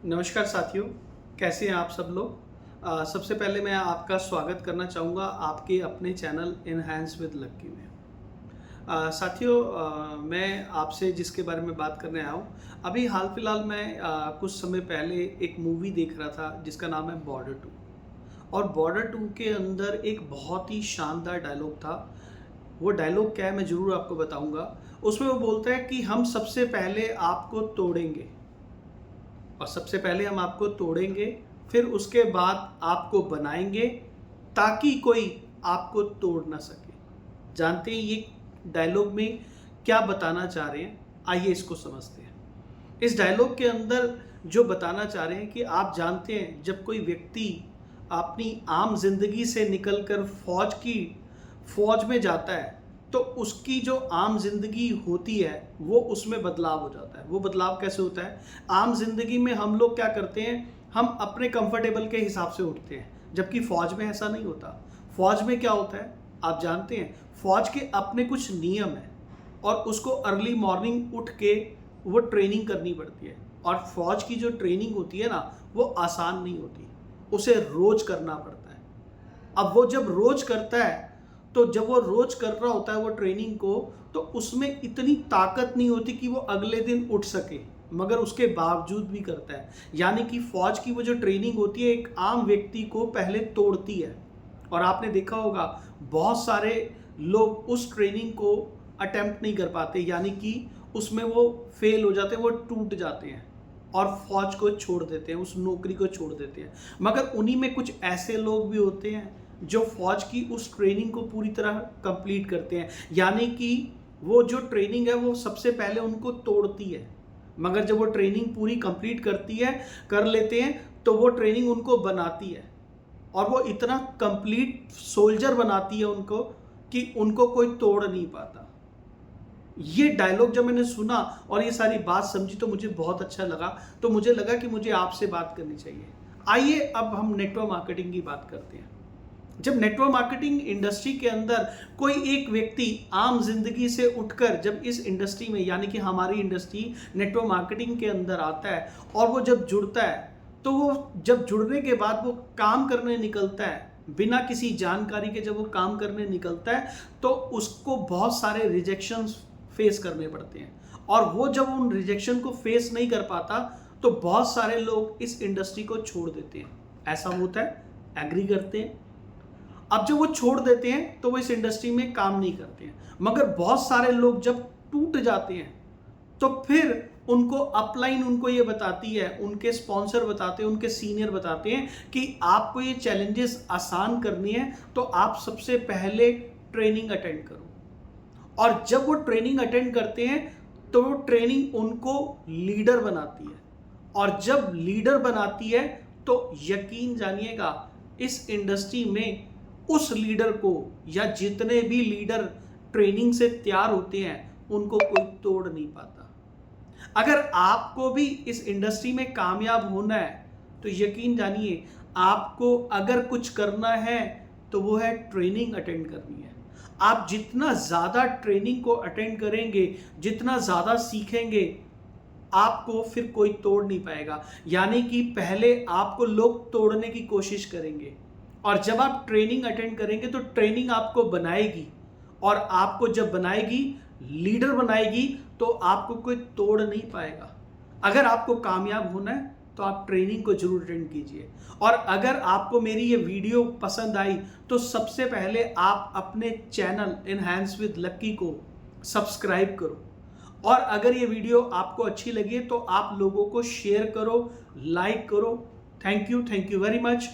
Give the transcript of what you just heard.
नमस्कार साथियों, कैसे हैं आप सब लोग। सबसे पहले मैं आपका स्वागत करना चाहूँगा आपके अपने चैनल एनहांस विद लक्की में। साथियों, मैं आपसे जिसके बारे में बात करने आया हूँ, अभी हाल फिलहाल मैं कुछ समय पहले एक मूवी देख रहा था जिसका नाम है बॉर्डर 2। और बॉर्डर 2 के अंदर एक बहुत ही शानदार डायलॉग था। वो डायलॉग क्या है मैं ज़रूर आपको बताऊँगा। उसमें वो बोलता है कि हम सबसे पहले आपको तोड़ेंगे, और सबसे पहले हम आपको तोड़ेंगे, फिर उसके बाद आपको बनाएंगे ताकि कोई आपको तोड़ ना सके। जानते हैं ये डायलॉग में क्या बताना चाह रहे हैं? आइए इसको समझते हैं। इस डायलॉग के अंदर जो बताना चाह रहे हैं कि आप जानते हैं जब कोई व्यक्ति अपनी आम जिंदगी से निकलकर फौज में जाता है तो उसकी जो आम जिंदगी होती है वो उसमें बदलाव हो जाता है। वो बदलाव कैसे होता है? आम जिंदगी में हम लोग क्या करते हैं, हम अपने कंफर्टेबल के हिसाब से उठते हैं, जबकि फौज में ऐसा नहीं होता। फौज में क्या होता है आप जानते हैं, फौज के अपने कुछ नियम हैं और उसको अर्ली मॉर्निंग उठ के वो ट्रेनिंग करनी पड़ती है। और फौज की जो ट्रेनिंग होती है ना, वो आसान नहीं होती, उसे रोज करना पड़ता है। अब वो जब रोज करता है, तो जब वो रोज कर रहा होता है वो ट्रेनिंग को, तो उसमें इतनी ताकत नहीं होती कि वो अगले दिन उठ सके, मगर उसके बावजूद भी करता है। यानी कि फौज की वो जो ट्रेनिंग होती है एक आम व्यक्ति को पहले तोड़ती है। और आपने देखा होगा बहुत सारे लोग उस ट्रेनिंग को अटेम्प्ट नहीं कर पाते, यानी कि उसमें वो फेल हो जाते हैं, वो टूट जाते हैं और फौज को छोड़ देते हैं, उस नौकरी को छोड़ देते हैं। मगर उन्हीं में कुछ ऐसे लोग भी होते हैं जो फौज की उस ट्रेनिंग को पूरी तरह कंप्लीट करते हैं, यानी कि वो जो ट्रेनिंग है वो सबसे पहले उनको तोड़ती है, मगर जब वो ट्रेनिंग पूरी कंप्लीट कर लेते हैं तो वो ट्रेनिंग उनको बनाती है और वो इतना कंप्लीट सोल्जर बनाती है उनको कि उनको कोई तोड़ नहीं पाता। ये डायलॉग जब मैंने सुना और ये सारी बात समझी तो मुझे बहुत अच्छा लगा, तो मुझे लगा कि मुझे आपसे बात करनी चाहिए। आइए अब हम नेटवर्क मार्केटिंग की बात करते हैं। जब नेटवर्क मार्केटिंग इंडस्ट्री के अंदर कोई एक व्यक्ति आम जिंदगी से उठकर जब इस इंडस्ट्री में, यानी कि हमारी इंडस्ट्री नेटवर्क मार्केटिंग के अंदर आता है और वो जब जुड़ता है, तो वो जब जुड़ने के बाद वो काम करने निकलता है, बिना किसी जानकारी के जब वो काम करने निकलता है तो उसको बहुत सारे रिजेक्शंस फेस करने पड़ते हैं। और वो जब उन रिजेक्शन को फेस नहीं कर पाता तो बहुत सारे लोग इस इंडस्ट्री को छोड़ देते हैं। ऐसा होता है, एग्री करते हैं। अब जब वो छोड़ देते हैं तो वो इस इंडस्ट्री में काम नहीं करते हैं। मगर बहुत सारे लोग जब टूट जाते हैं तो फिर उनको अपलाइन उनको ये बताती है, उनके स्पॉन्सर बताते हैं, उनके सीनियर बताते हैं कि आपको ये चैलेंजेस आसान करनी है तो आप सबसे पहले ट्रेनिंग अटेंड करो। और जब वो ट्रेनिंग अटेंड करते हैं तो वो ट्रेनिंग उनको लीडर बनाती है। और जब लीडर बनाती है तो यकीन जानिएगा इस इंडस्ट्री में उस लीडर को या जितने भी लीडर ट्रेनिंग से तैयार होते हैं उनको कोई तोड़ नहीं पाता। अगर आपको भी इस इंडस्ट्री में कामयाब होना है तो यकीन जानिए आपको अगर कुछ करना है तो वो है ट्रेनिंग अटेंड करनी है। आप जितना ज़्यादा ट्रेनिंग को अटेंड करेंगे, जितना ज़्यादा सीखेंगे, आपको फिर कोई तोड़ नहीं पाएगा। यानी कि पहले आपको लोग तोड़ने की कोशिश करेंगे और जब आप ट्रेनिंग अटेंड करेंगे तो ट्रेनिंग आपको बनाएगी, और आपको जब बनाएगी, लीडर बनाएगी, तो आपको कोई तोड़ नहीं पाएगा। अगर आपको कामयाब होना है तो आप ट्रेनिंग को जरूर अटेंड कीजिए। और अगर आपको मेरी ये वीडियो पसंद आई तो सबसे पहले आप अपने चैनल एनहांस विद लक्की को सब्सक्राइब करो। और अगर ये वीडियो आपको अच्छी लगे तो आप लोगों को शेयर करो, लाइक करो। Thank you very much.